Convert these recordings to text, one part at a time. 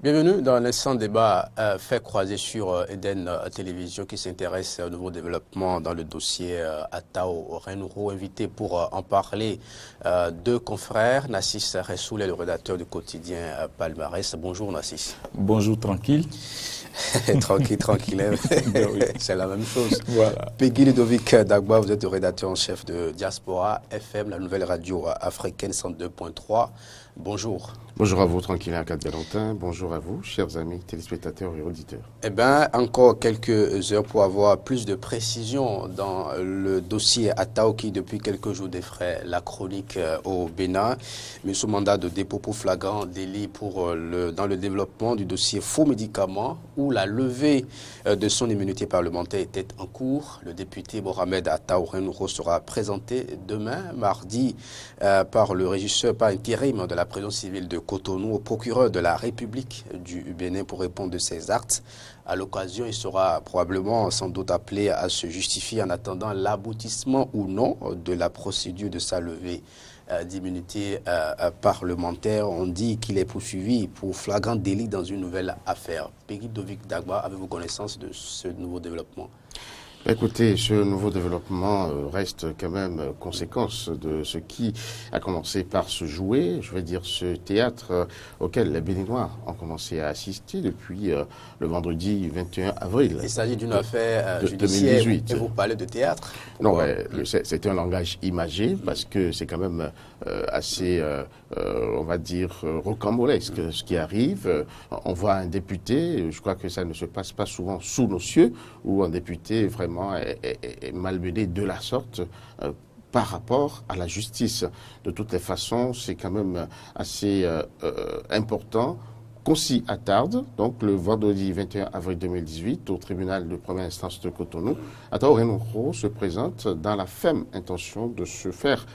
Bienvenue dans l'instant débat fait croiser sur Eden Télévision qui s'intéresse au nouveau développement dans le dossier Atao Renouveau. Invité pour en parler deux confrères, Nassis Ressoul est le rédacteur du quotidien Palmarès. Bonjour Nassis. Bonjour, tranquille. Tranquille, hein. Ben oui. C'est la même chose. Voilà. Peggy Ludovic Dagba, vous êtes le rédacteur en chef de Diaspora FM, la nouvelle radio africaine 102.3. Bonjour. Bonjour à vous, tranquille à Valentin. Bonjour à vous, chers amis téléspectateurs et auditeurs. Eh bien, encore quelques heures pour avoir plus de précision dans le dossier Atao qui, depuis quelques jours, défraie la chronique au Bénin. Mais sous mandat de dépôt pour flagrant délit dans le développement du dossier faux médicaments où la levée de son immunité parlementaire était en cours. Le député Mohamed Atao Renouveau sera présenté demain, mardi, par le régisseur par intérim de la prison civile de Cotonou au procureur de la République du Bénin pour répondre de ses actes. À l'occasion, il sera probablement sans doute appelé à se justifier en attendant l'aboutissement ou non de la procédure de sa levée d'immunité parlementaire. On dit qu'il est poursuivi pour flagrant délit dans une nouvelle affaire. Peggy Ludovic Dagba, avez-vous connaissance de ce nouveau développement? Écoutez, ce nouveau développement reste quand même conséquence de ce qui a commencé par se jouer, je veux dire ce théâtre auquel les Béninois ont commencé à assister depuis le vendredi 21 avril. Il s'agit d'une affaire judiciaire 2018. et vous parlez de théâtre? Non, c'est un langage imagé parce que c'est quand même assez, on va dire, rocambolesque ce qui arrive. On voit un député, je crois que ça ne se passe pas souvent sous nos cieux, où un député vraiment est malmené de la sorte par rapport à la justice. De toutes les façons, c'est quand même assez important qu'on s'y attarde. Donc, le vendredi 21 avril 2018, au tribunal de première instance de Cotonou, Atao Renouveau se présente dans la ferme intention de se faire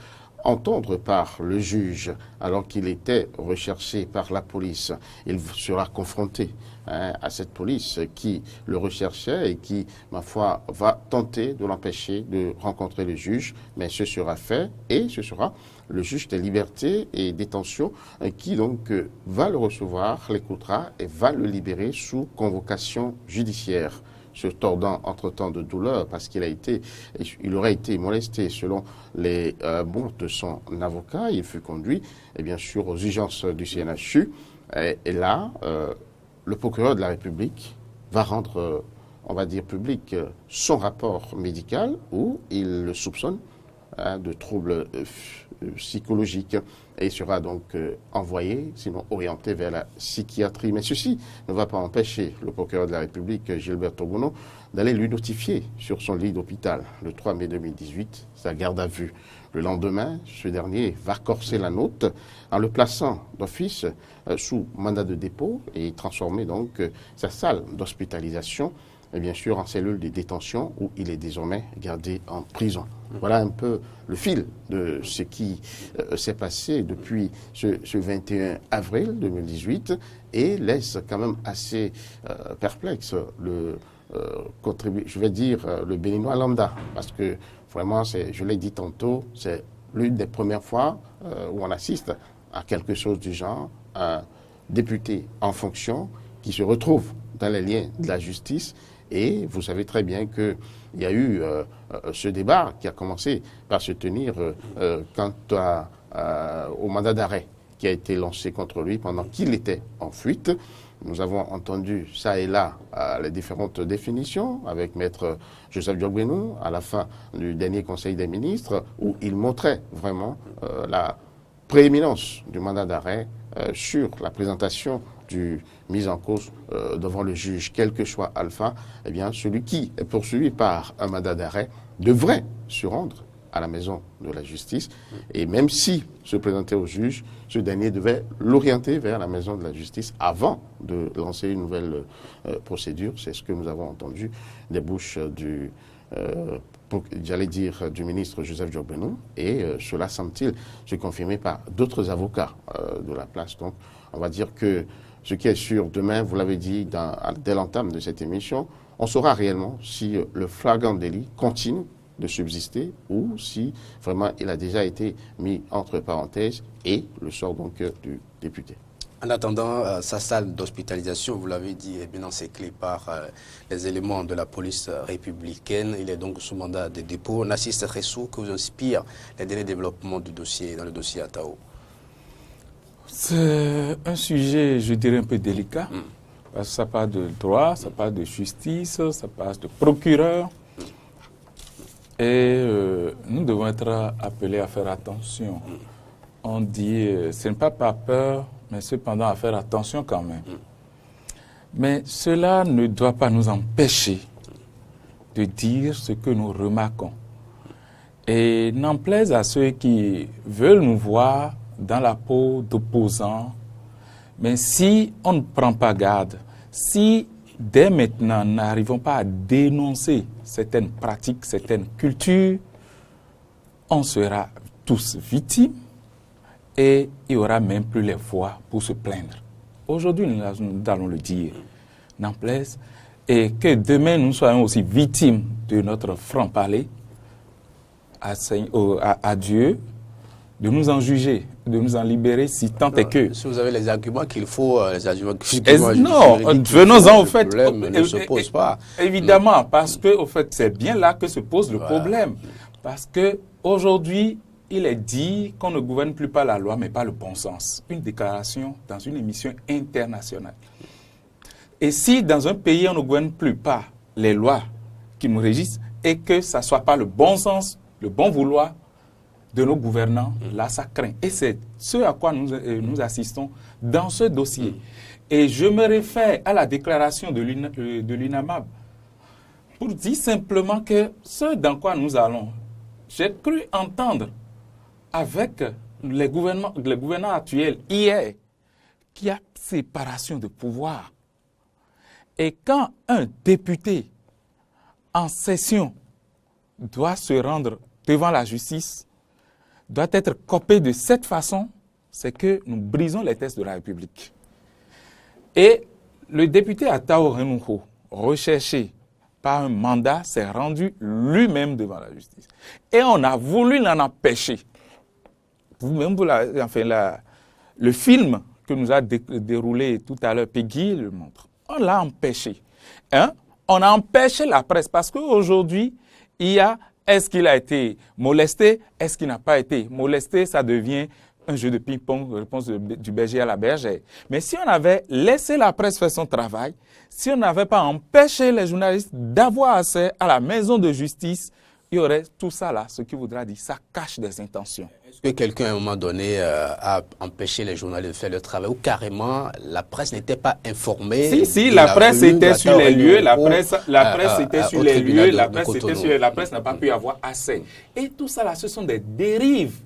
entendre par le juge alors qu'il était recherché par la police. Il sera confronté à cette police qui le recherchait et qui, ma foi, va tenter de l'empêcher de rencontrer le juge, mais ce sera fait et ce sera le juge des libertés et détention qui donc va le recevoir, l'écoutera et va le libérer sous convocation judiciaire, se tordant entre-temps de douleur parce il aurait été molesté selon les mots de son avocat. Il fut conduit, et bien sûr, aux urgences du CNHU. Et là, le procureur de la République va rendre, on va dire, public son rapport médical où il le soupçonne de troubles psychologiques et il sera donc envoyé, sinon orienté vers la psychiatrie. Mais ceci ne va pas empêcher le procureur de la République, Gilbert Togono, d'aller lui notifier sur son lit d'hôpital le 3 mai 2018 sa garde à vue. Le lendemain, ce dernier va corser la note en le plaçant d'office sous mandat de dépôt et transformer donc sa salle d'hospitalisation et bien sûr en cellule de détention où il est désormais gardé en prison. Voilà un peu le fil de ce qui s'est passé depuis ce 21 avril 2018 et laisse quand même assez perplexe le Béninois lambda, parce que vraiment, je l'ai dit tantôt, c'est l'une des premières fois où on assiste à quelque chose du genre, un député en fonction qui se retrouve dans les liens de la justice. Et vous savez très bien qu'il y a eu ce débat qui a commencé par se tenir quant au mandat d'arrêt qui a été lancé contre lui pendant qu'il était en fuite. Nous avons entendu ça et là les différentes définitions avec Maître Joseph Diogbenou à la fin du dernier Conseil des ministres où il montrait vraiment la prééminence du mandat d'arrêt sur la présentation du mise en cause devant le juge, quel que soit Alpha. Eh bien, celui qui est poursuivi par un mandat d'arrêt devrait se rendre à la maison de la justice et même si se présentait au juge, ce dernier devait l'orienter vers la maison de la justice avant de lancer une nouvelle procédure. C'est ce que nous avons entendu des bouches du ministre Joseph Diogbenou et cela semble-t-il se confirmer par d'autres avocats de la place. Donc, on va dire que ce qui est sûr, demain, vous l'avez dit dès l'entame de cette émission, on saura réellement si le flagrant délit continue de subsister ou si vraiment il a déjà été mis entre parenthèses et le sort donc du député. En attendant, sa salle d'hospitalisation, vous l'avez dit, est bien encerclée par les éléments de la police républicaine. Il est donc sous mandat de dépôt. Narcisse Ressou, que vous inspire les derniers développements du dossier, dans le dossier Atao? C'est un sujet, je dirais, un peu délicat. Parce que ça parle de droit, ça parle de justice, ça parle de procureur. Et nous devons être appelés à faire attention. On dit, ce n'est pas par peur, mais cependant à faire attention quand même. Mais cela ne doit pas nous empêcher de dire ce que nous remarquons. Et n'en plaise à ceux qui veulent nous voir dans la peau d'opposants. Mais si on ne prend pas garde, si dès maintenant nous n'arrivons pas à dénoncer certaines pratiques, certaines cultures, on sera tous victimes et il n'y aura même plus les voix pour se plaindre. Aujourd'hui, nous allons le dire, n'en plaise, et que demain nous soyons aussi victimes de notre franc-parler à Dieu, de nous en juger, de nous en libérer si tant est que... Si vous avez les arguments qu'il faut, les arguments non, venons-en au fait. Le problème ne se pose pas. Évidemment, parce que au fait, c'est bien là que se pose le problème. Parce que aujourd'hui, il est dit qu'on ne gouverne plus par la loi, mais par le bon sens. Une déclaration dans une émission internationale. Et si dans un pays, on ne gouverne plus par les lois qui nous régissent, et que ça ne soit pas le bon sens, le bon vouloir de nos gouvernants, là, ça craint. Et c'est ce à quoi nous assistons dans ce dossier. Et je me réfère à la déclaration de l'UNAMAB pour dire simplement que ce dans quoi nous allons, j'ai cru entendre avec les gouvernants actuels hier qu'il y a séparation de pouvoir. Et quand un député en session doit se rendre devant la justice, doit être copé de cette façon, c'est que nous brisons les textes de la République. Et le député Atao Renouho, recherché par un mandat, s'est rendu lui-même devant la justice. Et on a voulu l'en empêcher. Vous-même, le film que nous a déroulé tout à l'heure, Peggy le montre. On l'a empêché. On a empêché la presse parce qu'aujourd'hui, il y a est-ce qu'il a été molesté? Est-ce qu'il n'a pas été molesté? Ça devient un jeu de ping-pong, réponse du berger à la bergère. Mais si on avait laissé la presse faire son travail, si on n'avait pas empêché les journalistes d'avoir accès à la maison de justice, il y aurait tout ça là, ce qui voudra dire ça cache des intentions. Est-ce que quelqu'un à un moment donné a empêché les journalistes de faire le travail ou carrément la presse n'était pas informée? Si, la presse était sur les lieux, la presse était sur les lieux, la presse n'a pas pu avoir accès. Et tout ça là, ce sont des dérives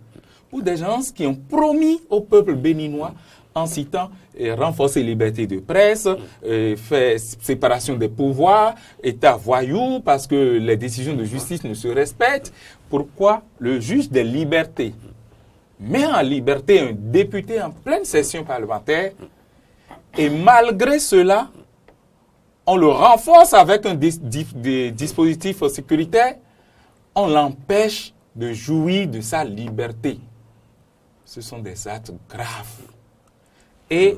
pour des gens qui ont promis au peuple béninois en citant renforcer les libertés de presse, faire séparation des pouvoirs, État voyou parce que les décisions de justice ne se respectent. Pourquoi le juge des libertés met en liberté un député en pleine session parlementaire et malgré cela, on le renforce avec un dispositif sécuritaire, on l'empêche de jouir de sa liberté. Ce sont des actes graves. Et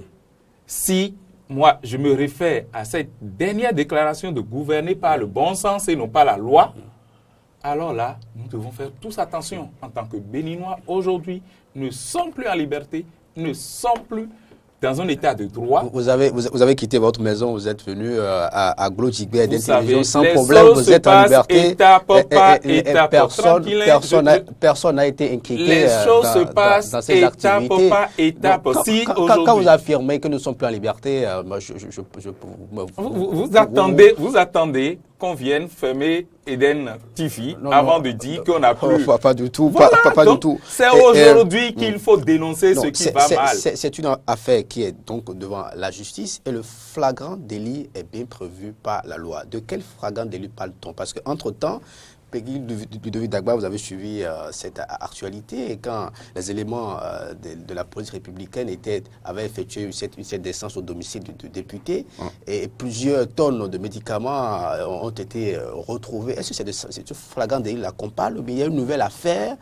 si, moi, je me réfère à cette dernière déclaration de gouverner par le bon sens et non pas la loi, alors là, nous devons faire tous attention. En tant que Béninois, aujourd'hui, ne sommes plus en liberté, ne sommes plus dans un état de droit. Vous avez quitté votre maison, vous êtes venu à Glodjigbe d'intelligence sans problème, vous êtes en liberté. Personne n'a été inquiété dans ces activités. Quand vous affirmez que nous ne sommes plus en liberté, vous attendez qu'on vienne fermer Eden TV avant de dire qu'on n'a plus. Pas du tout. Voilà, pas du tout. C'est aujourd'hui qu'il faut dénoncer ce qui va mal. C'est une affaire qui est donc devant la justice et le flagrant délit est bien prévu par la loi. De quel flagrant délit parle-t-on? Parce qu'entre-temps, Peggy Ludovic Dagba, vous avez suivi cette actualité et quand les éléments de la police républicaine avaient effectué cette descente au domicile du député et plusieurs tonnes de médicaments ont été retrouvés. Est-ce que c'est ce flagrant délit qu'on parle ou bien il y a une nouvelle affaire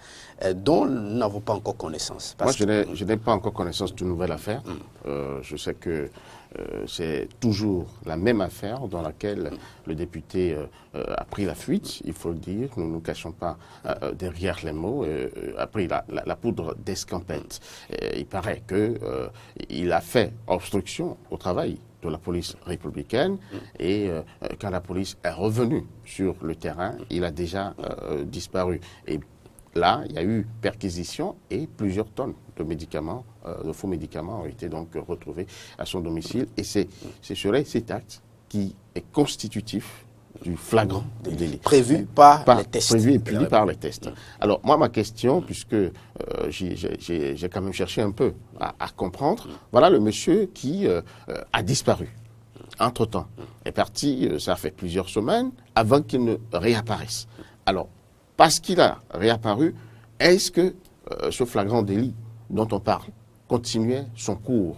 dont nous n'avons pas encore connaissance? Moi, je n'ai pas encore connaissance d'une nouvelle affaire. Je sais que c'est toujours la même affaire dans laquelle le député a pris la fuite, il faut le dire, nous ne nous cachons pas derrière les mots, a pris la poudre d'escampette. Il paraît qu'il a fait obstruction au travail de la police républicaine et quand la police est revenue sur le terrain, il a déjà disparu. Et là, il y a eu perquisition et plusieurs tonnes de médicaments, de faux médicaments ont été donc retrouvés à son domicile. Et ce serait cet acte qui est constitutif du flagrant délit. Prévu par les tests. Prévu et puni par les tests. Alors, moi, ma question, puisque j'ai quand même cherché un peu à comprendre, voilà le monsieur qui a disparu. Entre-temps, est parti, ça fait plusieurs semaines, avant qu'il ne réapparaisse. Alors, parce qu'il a réapparu, est-ce que ce flagrant délit dont on parle continuait son cours?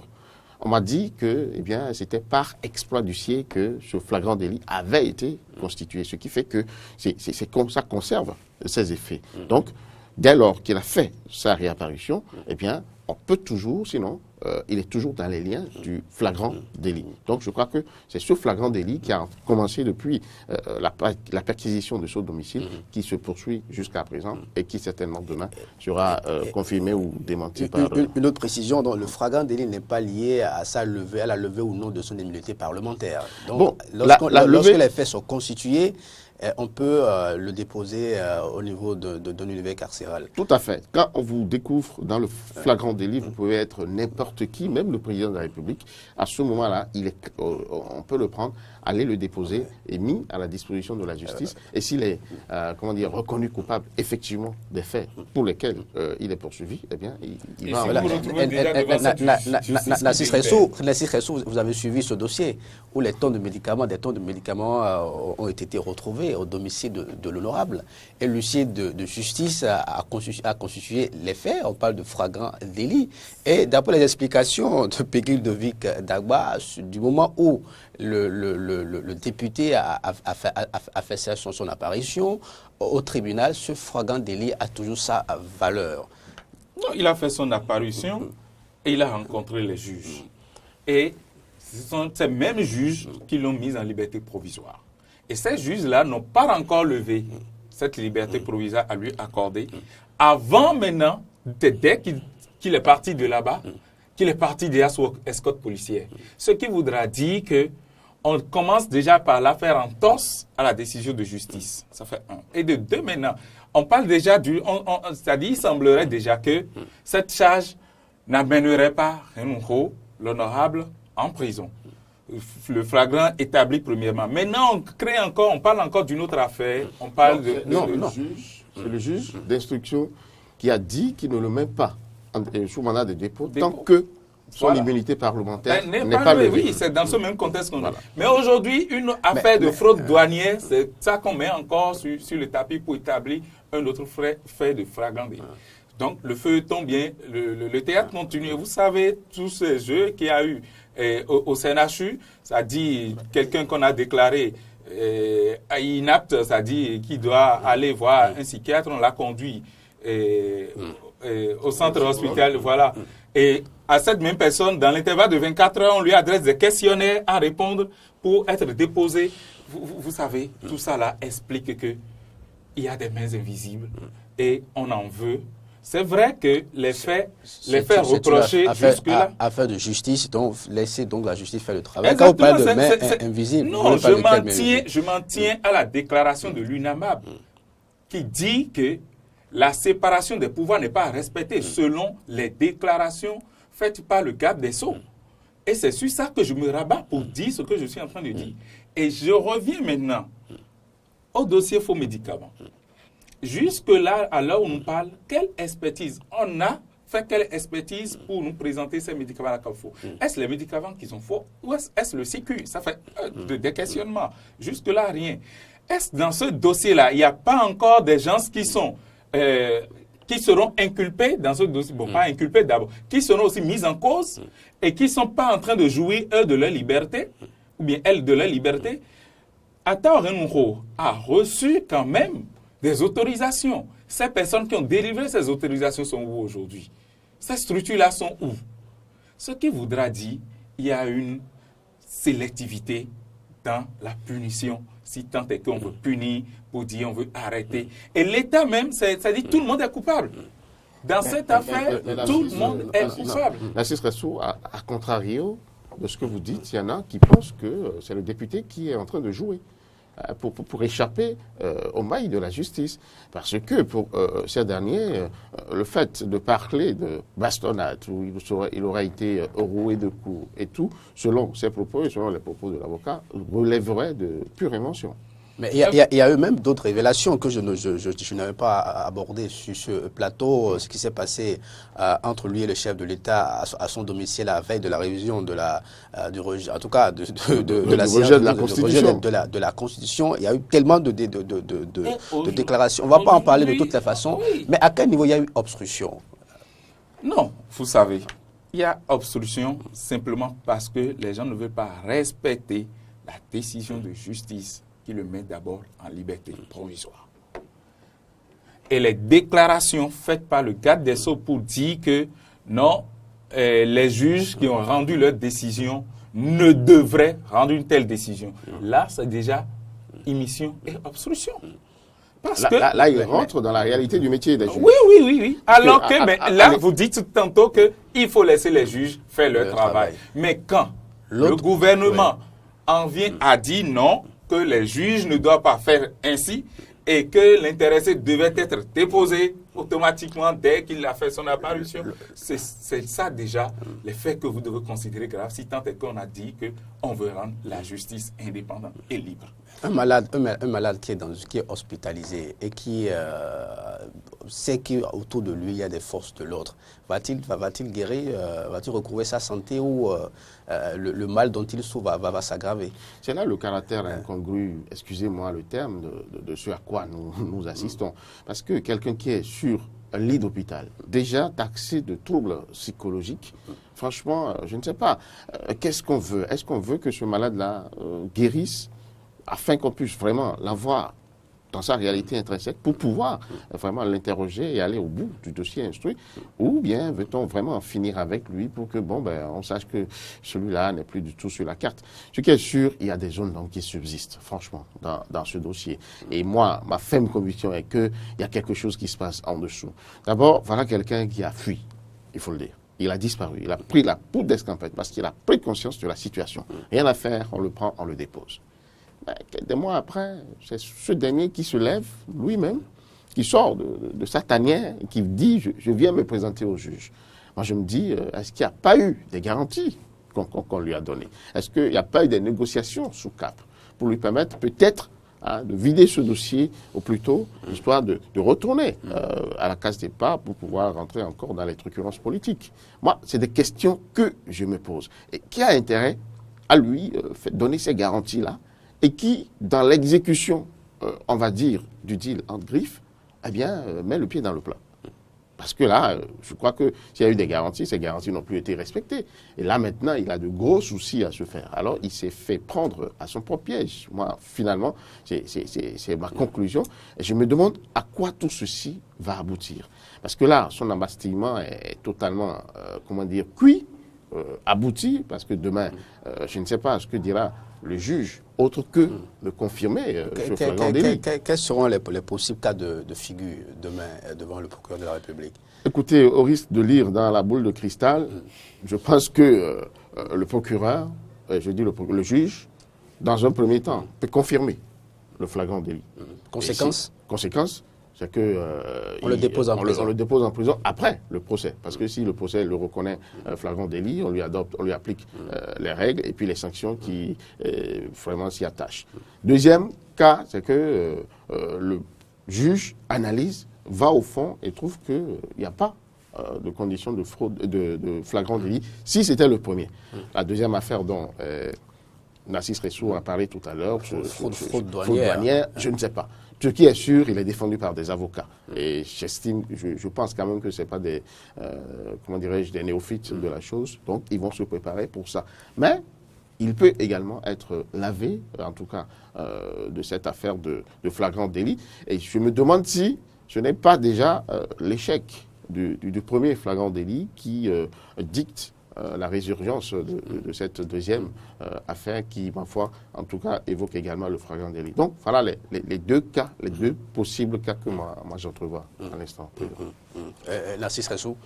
On m'a dit que c'était par exploit d'huissier que ce flagrant délit avait été constitué, ce qui fait que ça conserve ses effets. Donc, dès lors qu'il a fait sa réapparition, on peut toujours, sinon, il est toujours dans les liens du flagrant délit. Donc, je crois que c'est ce flagrant délit qui a commencé depuis la perquisition de son domicile qui se poursuit jusqu'à présent et qui certainement demain sera confirmé ou démenti par... Une autre précision, donc, le flagrant délit n'est pas lié à la levée ou non de son immunité parlementaire. Donc, lorsque les faits sont constitués, on peut le déposer au niveau d'un univers carcéral. Tout à fait. Quand on vous découvre dans le flagrant délit, vous pouvez être n'importe qui, même le président de la République. À ce moment-là, on peut le prendre, aller le déposer et mis à la disposition de la justice. Et s'il est reconnu coupable effectivement des faits pour lesquels il est poursuivi, il va... Nassis Ressou, vous avez suivi ce dossier où des tonnes de médicaments ont été retrouvés au domicile de l'honorable. Et l'huissier de justice a constitué les faits. On parle de flagrant délit. Et d'après les explications de Peggy Ludovic Dagba, du moment où le député a fait son apparition au tribunal, ce flagrant délit a toujours sa valeur. Non, il a fait son apparition et il a rencontré les juges. Et ce sont ces mêmes juges qui l'ont mis en liberté provisoire. Et ces juges-là n'ont pas encore levé cette liberté provisoire à lui accorder. Avant maintenant, dès qu'il est parti de là-bas, qu'il est parti déjà sous escorte policière. Ce qui voudra dire qu'on commence déjà par la faire entorse à la décision de justice. Ça fait un. Et de deux maintenant, on parle déjà c'est-à-dire il semblerait déjà que cette charge n'amènerait pas Renunho, l'honorable, en prison. Le flagrant établi premièrement. Maintenant, on parle encore d'une autre affaire. On parle c'est le juge d'instruction qui a dit qu'il ne le met pas sous mandat de dépôt tant que son immunité parlementaire n'est pas levée. Oui, c'est dans ce même contexte qu'on est. Mais aujourd'hui, une affaire de fraude douanière, c'est ça qu'on met encore sur le tapis pour établir un autre fait de flagrant délit. Donc, le feuilleton bien, le théâtre continue. Vous savez, tous ces jeux qu'il y a eu au CNHU, ça dit quelqu'un qu'on a déclaré inapte, ça dit qui doit aller voir un psychiatre, on l'a conduit au centre hospitalier, voilà. Et à cette même personne, dans l'intervalle de 24 heures, on lui adresse des questionnaires à répondre pour être déposé. Vous savez, tout ça là explique qu'il y a des mains invisibles et on en veut. C'est vrai que les faits reprochés jusque-là... Affaire de justice, donc laissez donc la justice faire le travail. Exactement, quand vous parlez de mains invisibles... Non, je m'en tiens à la déclaration de l'UNAMAB qui dit que la séparation des pouvoirs n'est pas respectée selon les déclarations faites par le garde des Sceaux. Et c'est sur ça que je me rabats pour dire ce que je suis en train de dire. Et je reviens maintenant au dossier faux médicaments. Jusque-là, à l'heure où on parle, quelle expertise on a fait, quelle expertise pour nous présenter ces médicaments-là comme faux? Est-ce les médicaments qui sont faux ou est-ce le sécu? Ça fait des questionnements. Jusque-là, rien. est-ce que dans ce dossier-là, il n'y a pas encore des gens qui seront inculpés dans ce dossier, bon, pas inculpés d'abord, qui seront aussi mis en cause et qui ne sont pas en train de jouir, eux, de leur liberté, ou bien elles, de leur liberté? Attao Renouho a reçu quand même des autorisations. Ces personnes qui ont délivré ces autorisations sont où aujourd'hui? Ces structures-là sont où? Ce qui voudra dire qu'il y a une sélectivité dans la punition, si tant est qu'on veut punir pour dire on veut arrêter. Et l'État même, c'est-à-dire tout le monde est coupable. Dans cette affaire, tout le monde est coupable. Narcisse Rassou, à contrario de ce que vous dites, il y en a qui pensent que c'est le député qui est en train de jouer pour échapper aux mailles de la justice. Parce que pour ces derniers, le fait de parler de bastonnade, où il aura été roué de coups et tout, selon ses propos et selon les propos de l'avocat, relèverait de pure émotion. Mais il y a eux-mêmes d'autres révélations que je n'avais pas abordées sur ce plateau. Ce qui s'est passé entre lui et le chef de l'État à son domicile à la veille de la révision de du rejet, en tout cas de la Constitution. Il y a eu tellement de déclarations. On ne va pas en parler de toutes les façons. Oui. Mais à quel niveau il y a eu obstruction? Non, vous savez, il y a obstruction simplement parce que les gens ne veulent pas respecter la décision de justice qui le met d'abord en liberté provisoire. Et les déclarations faites par le garde des Sceaux pour dire que non, les juges qui ont rendu leur décision ne devraient rendre une telle décision. Là, c'est déjà émission et obstruction. Parce là, il rentre dans la réalité du métier des juges. Oui. Alors que vous dites tantôt qu'il faut laisser les juges faire leur travail. Mais quand le gouvernement en vient à dire non, que les juges ne doivent pas faire ainsi et que l'intéressé devait être déposé automatiquement dès qu'il a fait son apparition. C'est ça déjà les faits que vous devez considérer graves, si tant est qu'on a dit qu'on veut rendre la justice indépendante et libre. Un malade qui est hospitalisé et qui sait qu'autour de lui il y a des forces de l'ordre, va-t-il guérir, va-t-il recouvrer sa santé ou le mal dont il souffre va s'aggraver? C'est là le caractère incongru, excusez-moi le terme, de ce à quoi nous assistons. Parce que quelqu'un qui est sur un lit d'hôpital, déjà taxé de troubles psychologiques, franchement, je ne sais pas, qu'est-ce qu'on veut? Est-ce qu'on veut que ce malade-là guérisse afin qu'on puisse vraiment l'avoir dans sa réalité intrinsèque pour pouvoir vraiment l'interroger et aller au bout du dossier instruit, ou bien veut-on vraiment en finir avec lui pour que on sache que celui-là n'est plus du tout sur la carte. Ce qui est sûr, il y a des zones d'ombre qui subsistent, franchement, dans ce dossier. Et moi, ma ferme conviction est qu'il y a quelque chose qui se passe en dessous. D'abord, voilà quelqu'un qui a fui, il faut le dire. Il a disparu, il a pris la poudre d'escampette parce qu'il a pris conscience de la situation. Rien à faire, on le prend, on le dépose. Des mois après, c'est ce dernier qui se lève lui-même, qui sort de sa tanière et qui dit je viens me présenter au juge. Moi, je me dis, est-ce qu'il n'y a pas eu des garanties qu'on lui a données? Est-ce qu'il n'y a pas eu des négociations sous cap pour lui permettre peut-être de vider ce dossier au plus tôt, histoire de retourner à la case départ pour pouvoir rentrer encore dans les truculences politiques? Moi, c'est des questions que je me pose. Et qui a intérêt à lui donner ces garanties-là et qui, dans l'exécution, on va dire, du deal entre griffes, met le pied dans le plat. Parce que là, je crois que s'il y a eu des garanties, ces garanties n'ont plus été respectées. Et là, maintenant, il a de gros soucis à se faire. Alors, il s'est fait prendre à son propre piège. Moi, finalement, c'est ma conclusion. Et je me demande à quoi tout ceci va aboutir. Parce que là, son embastillement est totalement, cuit, abouti, parce que demain, je ne sais pas ce que dira le juge, autre que de confirmer ce flagrant délit. Quels seront les possibles cas de figure demain devant le procureur de la République? Écoutez, au risque de lire dans la boule de cristal, je pense que le procureur, le juge, dans un premier temps, peut confirmer le flagrant délit. Conséquence, c'est que on le dépose en prison après le procès. Parce que si le procès le reconnaît flagrant délit, on lui applique les règles et puis les sanctions qui vraiment s'y attachent. Deuxième cas, c'est que le juge analyse, va au fond et trouve qu'il n'y a pas de conditions de fraude, de flagrant délit, si c'était le premier. La deuxième affaire dont Nassis Ressou a parlé tout à l'heure. Fraude douanière. Je ne sais pas. Ce qui est sûr, il est défendu par des avocats. Et j'estime, je pense quand même que ce n'est pas des, comment dirais-je, des néophytes de la chose. Donc, ils vont se préparer pour ça. Mais il peut également être lavé, en tout cas, de cette affaire de flagrant délit. Et je me demande si ce n'est pas déjà l'échec du premier flagrant délit qui dicte la résurgence de cette deuxième affaire qui, ma foi, en tout cas, évoque également le flagrant délit. Donc, voilà les deux cas, les deux possibles cas que moi j'entrevois à l'instant. Nassis Ressou,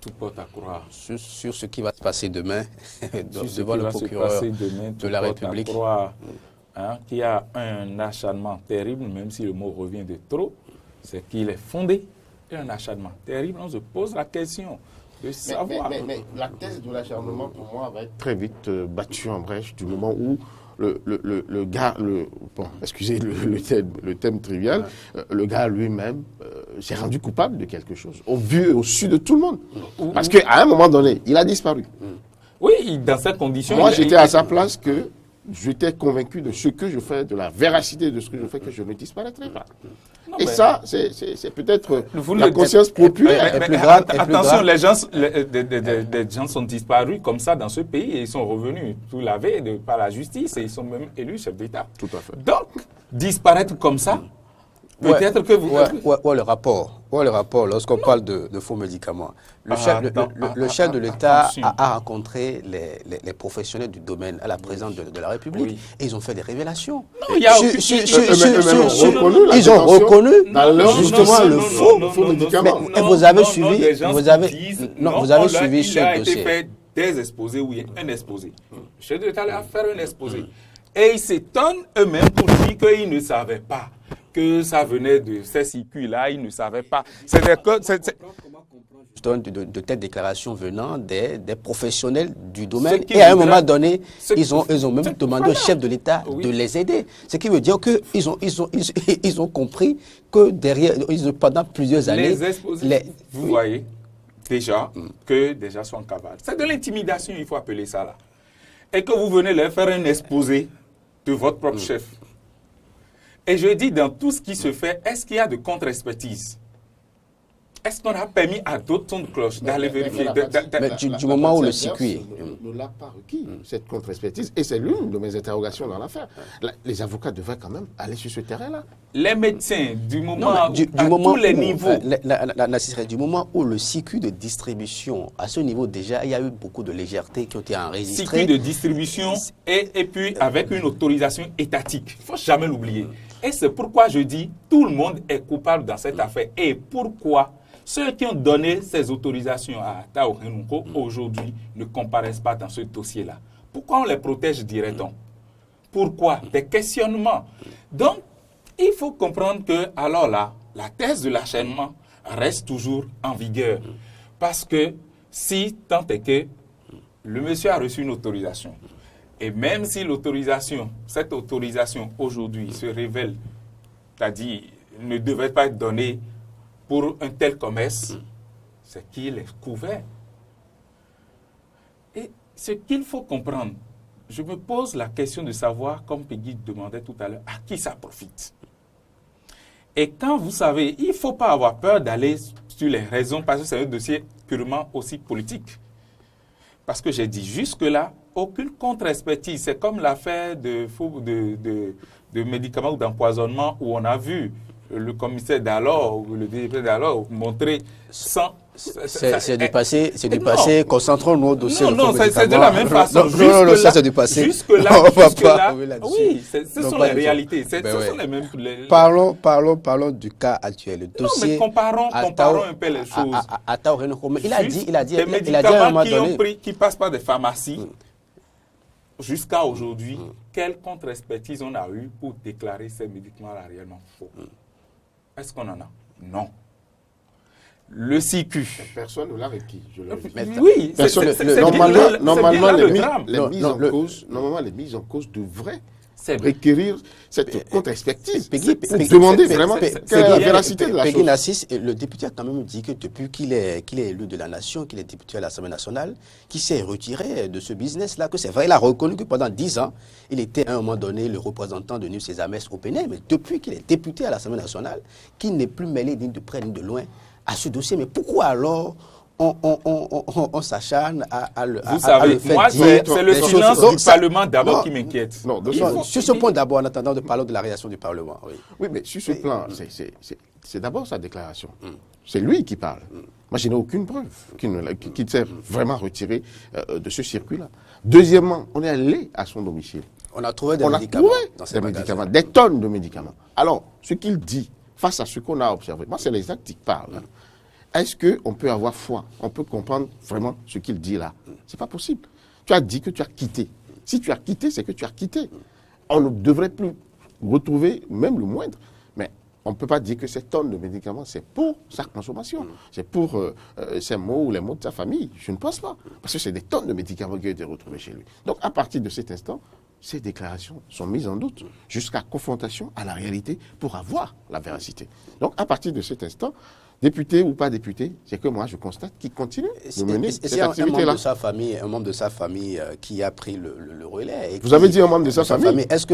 tout porte à croire. Sur ce qui va se passer demain devant le procureur de la République. Qu'il y a un acharnement terrible, même si le mot revient de trop, c'est qu'il est fondé. Et un acharnement terrible, on se pose la question de savoir. Mais la thèse de l'acharnement, pour moi, va être très vite battue en brèche du moment où le gars, bon, excusez le thème trivial, le gars lui-même s'est rendu coupable de quelque chose, au vu et au su de tout le monde. Parce qu'à un moment donné, il a disparu. Oui, dans ces conditions. Moi, j'étais à sa place que j'étais convaincu de ce que je fais, de la véracité de ce que je fais, que je ne disparaîtrai pas. Non, et ça, c'est peut-être la conscience populaire. Attention, des gens sont disparus comme ça dans ce pays et ils sont revenus tout lavés par la justice et ils sont même élus chefs d'État. Tout à fait. Donc, disparaître comme ça, peut-être que vous... le rapport lorsqu'on parle de faux médicaments. Le chef de l'État a rencontré les professionnels du domaine à la présidence de la République et ils ont fait des révélations. Ils ont reconnu justement le faux médicament. Et vous avez suivi ce dossier. Fait des exposés, oui, un exposé. Le chef de l'État a fait un exposé. Et ils s'étonnent eux-mêmes pour dire qu'ils ne savaient pas que ça venait de ces circuits-là, ils ne savaient pas. De telles déclarations venant des professionnels du domaine. Et à un moment donné, ils ont même demandé au chef de l'État de les aider. Ce qui veut dire qu'ils ont compris que derrière, pendant plusieurs années... Vous voyez déjà que déjà sont capables. C'est de l'intimidation, il faut appeler ça là. Et que vous venez leur faire un exposé de votre propre chef. Et je dis, dans tout ce qui se fait, est-ce qu'il y a de contre-expertise? Est-ce qu'on a permis à d'autres sons de cloche d'aller vérifier? Mais du moment où le circuit ne l'a pas requis, cette contre-expertise, et c'est l'une de mes interrogations dans l'affaire. Les avocats devraient quand même aller sur ce terrain-là. Les médecins, du moment tous les niveaux. Du moment où le circuit de distribution, à ce niveau déjà, il y a eu beaucoup de légèreté qui ont été enregistrées. Circuit de distribution et puis avec une autorisation étatique. Il ne faut jamais l'oublier. Et c'est pourquoi je dis, tout le monde est coupable dans cette affaire. Et pourquoi ceux qui ont donné ces autorisations à Tao Renunko aujourd'hui ne comparaissent pas dans ce dossier-là? Pourquoi on les protège directement? Pourquoi? Des questionnements. Donc, il faut comprendre que, alors là, la thèse de l'acharnement reste toujours en vigueur. Parce que si tant est que le monsieur a reçu une autorisation, et même si cette autorisation aujourd'hui se révèle, c'est-à-dire ne devait pas être donnée pour un tel commerce, c'est qu'il est couvert. Et ce qu'il faut comprendre, je me pose la question de savoir, comme Peggy demandait tout à l'heure, à qui ça profite. Et quand vous savez, il ne faut pas avoir peur d'aller sur les raisons, parce que c'est un dossier purement aussi politique. Parce que j'ai dit jusque-là, aucune contre-expertise. C'est comme l'affaire de médicaments ou d'empoisonnement où on a vu le commissaire d'alors, ou le DG d'alors, montrer sans... C'est du passé, concentrons-nous au dossier. Non, c'est de la même façon. Non, ça c'est du passé. Jusque-là, oui, ce sont les réalités. Ce sont les mêmes... Parlons du cas actuel. Le dossier... Non, mais comparons un peu les choses. Il a dit des médicaments qui passent par des pharmacies, jusqu'à aujourd'hui, quelle contre-expertise on a eu pour déclarer ces médicaments-là réellement faux? Est-ce qu'on en a? Non. Le CQ. Personne ne l'a requis, je l'ai dit. Oui, normalement, les mises en cause devraient requérir cette contre-expertise. Peggy, Demander vraiment quelle est la véracité de la Peggy chose. Nassis, le député a quand même dit que depuis qu'il est élu de la nation, qu'il est député à l'Assemblée nationale, qu'il s'est retiré de ce business-là, que c'est vrai, il a reconnu que pendant 10 ans, il était à un moment donné le représentant de Nus Césamès au Bénin, mais depuis qu'il est député à l'Assemblée nationale, qu'il n'est plus mêlé ni de près ni de loin à ce dossier. Mais pourquoi alors on s'acharne à le Vous savez, moi, c'est le silence du Parlement d'abord qui m'inquiète. Sur ce point d'abord, en attendant de parler de la réaction du Parlement. Oui, mais sur ce plan, c'est d'abord sa déclaration. C'est lui qui parle. Moi, je n'ai aucune preuve qu'il s'est vraiment retiré de ce circuit-là. Deuxièmement, on est allé à son domicile. On a trouvé des médicaments dans ces magasins. Des tonnes de médicaments. Alors, ce qu'il dit, face à ce qu'on a observé, moi, c'est les actes qui parlent. Est-ce qu'on peut avoir foi? On peut comprendre vraiment ce qu'il dit là? C'est pas possible. Tu as dit que tu as quitté. Si tu as quitté, c'est que tu as quitté. On ne devrait plus retrouver même le moindre. Mais on ne peut pas dire que ces tonnes de médicaments, c'est pour sa consommation. C'est pour ses maux ou les maux de sa famille. Je ne pense pas. Parce que c'est des tonnes de médicaments qui ont été retrouvés chez lui. Donc, à partir de cet instant, ces déclarations sont mises en doute jusqu'à confrontation à la réalité pour avoir la véracité. Donc, à partir de cet instant, député ou pas député, c'est que moi je constate qu'il continue de mener cette activité-là. Un membre de sa famille qui a pris le relais. Vous avez dit un membre de sa famille? Est-ce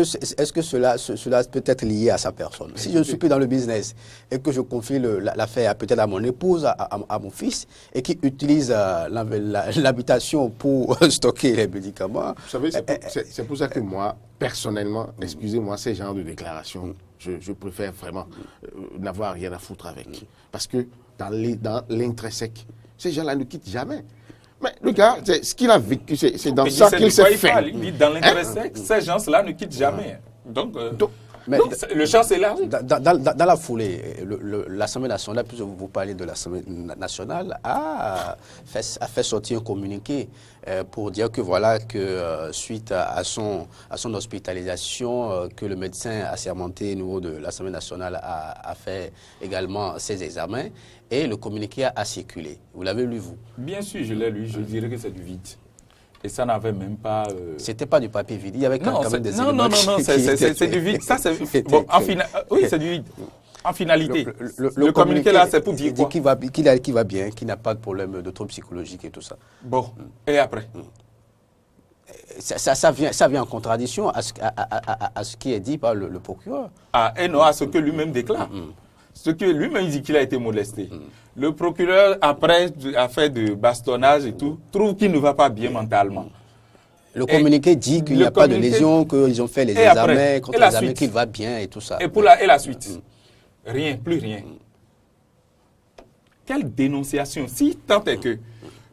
que cela peut être lié à sa personne? Si je ne suis plus dans le business et que je confie l'affaire peut-être à mon épouse, à mon fils, et qui utilise l'habitation pour stocker les médicaments. Vous savez, c'est pour ça que moi, personnellement, excusez-moi, ces genres de déclarations, je préfère vraiment n'avoir rien à foutre avec. Parce que dans l'intrinsèque, ces gens-là ne quittent jamais. Mais le gars, ce qu'il a vécu, c'est dans ça qu'il s'est fait. Il dit dans l'intrinsèque, ces gens-là ne quittent jamais. Donc le champ s'élargit. Dans la foulée, l'Assemblée nationale, puisque vous parlez de l'Assemblée nationale, a fait sortir un communiqué pour dire que voilà que suite à son hospitalisation, que le médecin assermenté au niveau de l'Assemblée nationale a fait également ses examens et le communiqué a circulé. Vous l'avez lu, vous? Bien sûr, je l'ai lu. Je dirais que c'est du vide. Et ça n'avait même pas... C'était pas du papier vide, il y avait quand même des éléments. Non, c'est du vide. Ça, c'est... Bon, oui, c'est du vide. En finalité, le communiqué là, c'est pour dire quoi? Qu'il va bien, qu'il n'a pas de problème de troubles psychologiques et tout ça. Bon, et après? Ça vient en contradiction à ce qui est dit par le procureur. Ah, et non, à ce que lui-même déclare. Ce que lui-même dit qu'il a été molesté. Le procureur, après affaire de bastonnage et tout, trouve qu'il ne va pas bien mentalement. Le communiqué dit qu'il n'y a pas de lésion, qu'ils ont fait les examens, contre les examens, qu'il va bien et tout ça. Et la suite? Rien, plus rien. Quelle dénonciation? Si tant est que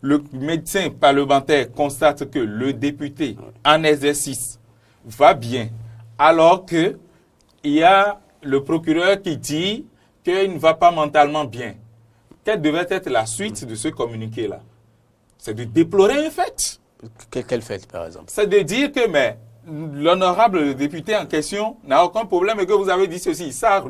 le médecin parlementaire constate que le député en exercice va bien, alors qu'il y a le procureur qui dit qu'il ne va pas mentalement bien, quelle devait être la suite de ce communiqué-là? C'est de déplorer un fait. Quel fait, par exemple? C'est de dire que l'honorable député en question n'a aucun problème et que vous avez dit ceci. Ça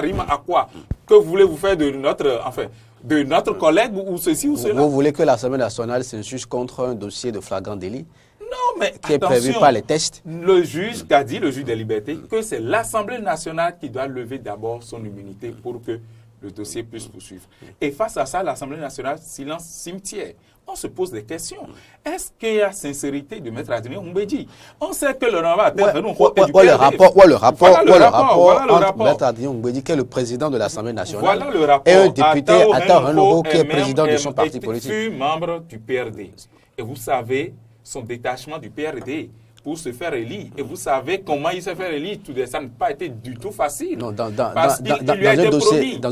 rime à quoi? Que voulez-vous faire de notre collègue ou ceci ou cela? Vous voulez que l'Assemblée nationale s'insurge contre un dossier de flagrant délit? Non, mais qui est prévu par les tests? Le juge qu'a dit, le juge des libertés, que c'est l'Assemblée nationale qui doit lever d'abord son immunité pour que le dossier puisse poursuivre. Et face à ça, l'Assemblée nationale, silence cimetière. On se pose des questions. Est-ce qu'il y a sincérité de Maître Adrien Oumbédi? On sait que l'honorable le rapport entre Maître Adrien Oumbédi, qui est le président de l'Assemblée nationale, et un député Atta Renouveau, qui est président de son parti politique. Fut membre du PRD. Et vous savez son détachement du PRD pour se faire élire. Et vous savez comment il s'est fait élire. Ça n'a pas été du tout facile. Non, dans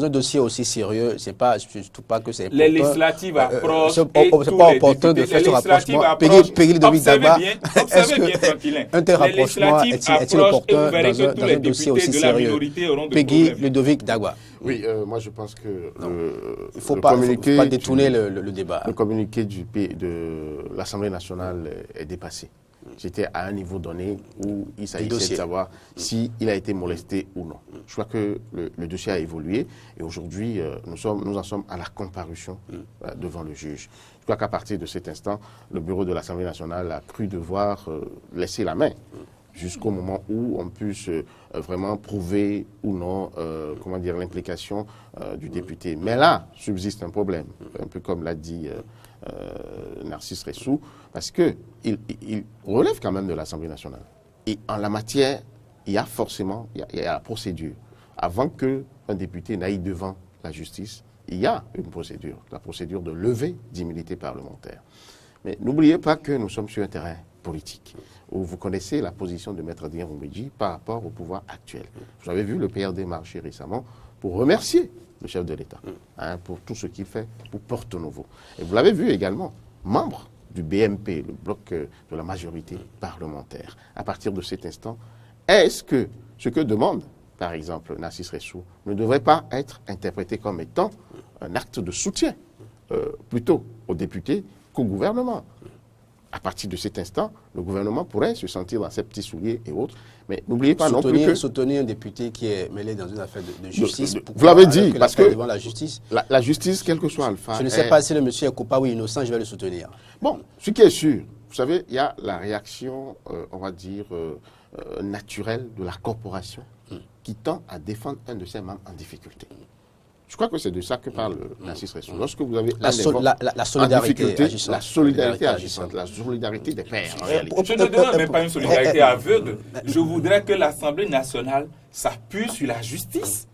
un dossier aussi sérieux, c'est pas surtout pas que c'est les législatives approchent. C'est pas opportun de faire ce rapprochement. Peggy Ludovic Dagba, un tel rapprochement est-il opportun dans un dossier aussi sérieux? Peggy Ludovic Dagba. Oui, moi je pense que il ne faut pas détourner le débat. Le communiqué de l'Assemblée nationale est dépassé. J'étais à un niveau donné où il s'agissait de savoir s'il a été molesté ou non. Je crois que le dossier a évolué et aujourd'hui, nous en sommes à la comparution devant le juge. Je crois qu'à partir de cet instant, le bureau de l'Assemblée nationale a cru devoir laisser la main jusqu'au moment où on puisse vraiment prouver ou non, comment dire, l'implication du député. Mais là, subsiste un problème, un peu comme l'a dit Narcisse Ressou, parce qu'il relève quand même de l'Assemblée nationale. Et en la matière, il y a forcément, il y a la procédure. Avant qu'un député n'aille devant la justice, il y a une procédure, la procédure de levée d'immunité parlementaire. Mais n'oubliez pas que nous sommes sur un terrain politique, où vous connaissez la position de Maître Dieng Roumedji par rapport au pouvoir actuel. Vous avez vu le PRD marcher récemment pour remercier le chef de l'État pour tout ce qu'il fait pour Porto Novo. Et vous l'avez vu également, membre du BMP, le bloc de la majorité parlementaire. À partir de cet instant, est-ce que ce que demande, par exemple, Narcisse Ressou, ne devrait pas être interprété comme étant un acte de soutien, plutôt aux députés qu'au gouvernement? À partir de cet instant, le gouvernement pourrait se sentir dans ses petits souliers et autres. Mais n'oubliez pas non plus que... Soutenir un député qui est mêlé dans une affaire de justice. Vous l'avez dit, parce que devant la justice, la justice, quel que soit Alpha... Je ne sais pas si le monsieur est coupable ou innocent, je vais le soutenir. Bon, ce qui est sûr, vous savez, il y a la réaction, on va dire, naturelle de la corporation qui tend à défendre un de ses membres en difficulté. Je crois que c'est de ça que parle Narcisse Ressou. Lorsque vous avez la solidarité agissante. La solidarité agissante, la solidarité des pères, en réalité. Je ne demande même pas une solidarité aveugle. Je voudrais que l'Assemblée nationale s'appuie sur la justice.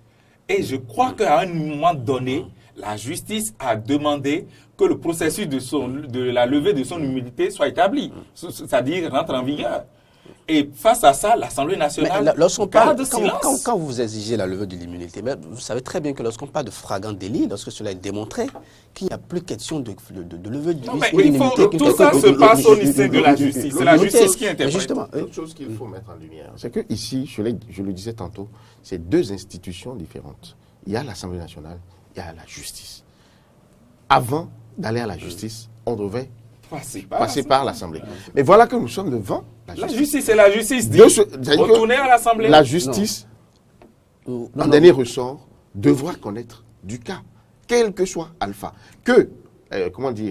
Et je crois qu'à un moment donné, la justice a demandé que le processus de la levée de son immunité soit établi, c'est-à-dire rentre en vigueur. Et face à ça, l'Assemblée nationale garde silence. Quand vous exigez la levée de l'immunité, vous savez très bien que lorsqu'on parle de flagrant délit, lorsque cela est démontré, qu'il n'y a plus question de lever de l'immunité. Tout ça se passe au lycée de la justice. C'est la justice qui interprète. Justement, l'autre chose qu'il faut mettre en lumière, c'est que ici, je le disais tantôt, c'est deux institutions différentes. Il y a l'Assemblée nationale, il y a la justice. Avant d'aller à la justice, on devait passer par l'Assemblée. Mais voilà que nous sommes devant la justice. La justice, c'est la justice. Retourner à l'Assemblée. La justice, en dernier ressort, devra connaître du cas, quel que soit Alpha. Que,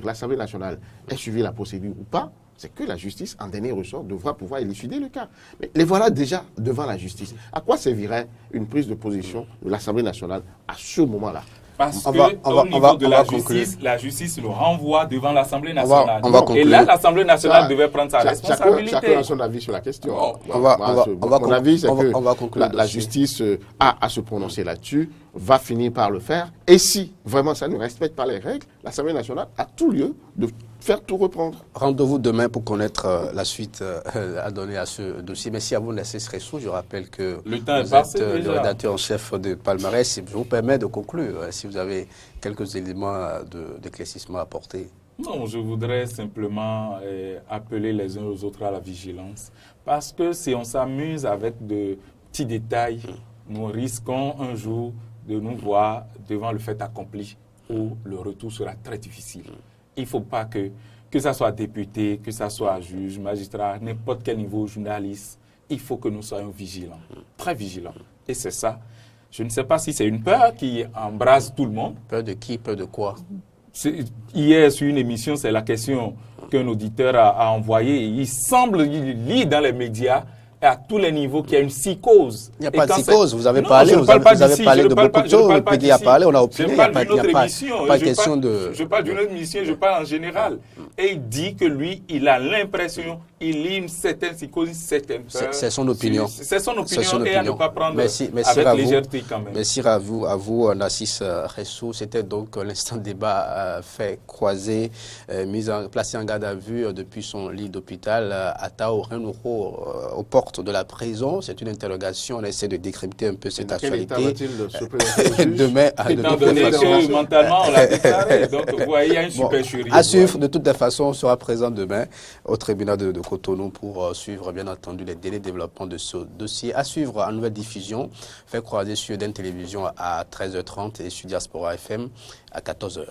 l'Assemblée nationale ait suivi la procédure ou pas, c'est que la justice, en dernier ressort, devra pouvoir élucider le cas. Mais les voilà déjà devant la justice. À quoi servirait une prise de position de l'Assemblée nationale à ce moment-là? Parce qu'au niveau de la justice le renvoie devant l'Assemblée nationale. Et là, l'Assemblée nationale devait prendre sa responsabilité. Chacun a son avis sur la question. Mon avis, c'est que la justice a à se prononcer là-dessus, va finir par le faire. Et si vraiment ça ne respecte pas les règles, l'Assemblée nationale a tout lieu de faire tout reprendre. Rendez-vous demain pour connaître la suite à donner à ce dossier. Merci à vous, Narcisse Ressou. Je rappelle que vous êtes le rédacteur en chef de Palmarès. Je vous permets de conclure, si vous avez quelques éléments d'éclaircissement à apporter. Non, je voudrais simplement appeler les uns aux autres à la vigilance. Parce que si on s'amuse avec de petits détails, nous risquons un jour de nous voir devant le fait accompli où le retour sera très difficile. Il ne faut pas que ça soit député, que ça soit juge, magistrat, n'importe quel niveau, journaliste, il faut que nous soyons vigilants, très vigilants. Et c'est ça. Je ne sais pas si c'est une peur qui embrase tout le monde. Peur de qui, peur de quoi? Hier, sur une émission, c'est la question qu'un auditeur a envoyée. Il semble lire dans les médias à tous les niveaux qu'il y a une psychose. Il n'y a pas de psychose, vous avez parlé, vous avez parlé de beaucoup de choses, le PD a parlé, on a opiné, il n'y a pas de question de... Je parle d'une autre émission, je parle en général. Et il dit que lui, il a l'impression, il lit une certaine psychose, une certaine peur. C'est son opinion. C'est son opinion et à ne pas prendre avec légèreté quand même. Merci à vous, Narcisse Ressou. C'était donc l'instant débat fait croiser, placé en garde à vue depuis son lit d'hôpital à Tao Renouveau, aux portes de la prison. C'est une interrogation. On essaie de décrypter un peu cette actualité. Demain, étant donné que mentalement, on l'a déclaré. Donc, vous voyez, il y a une supercherie. À suivre, de toute façon, on sera présent demain au tribunal de Cotonou pour suivre, bien entendu, les délais de développement de ce dossier. À suivre en nouvelle diffusion, fait croiser sur Eden Télévision à 13h30 et sur Diaspora FM à 14h.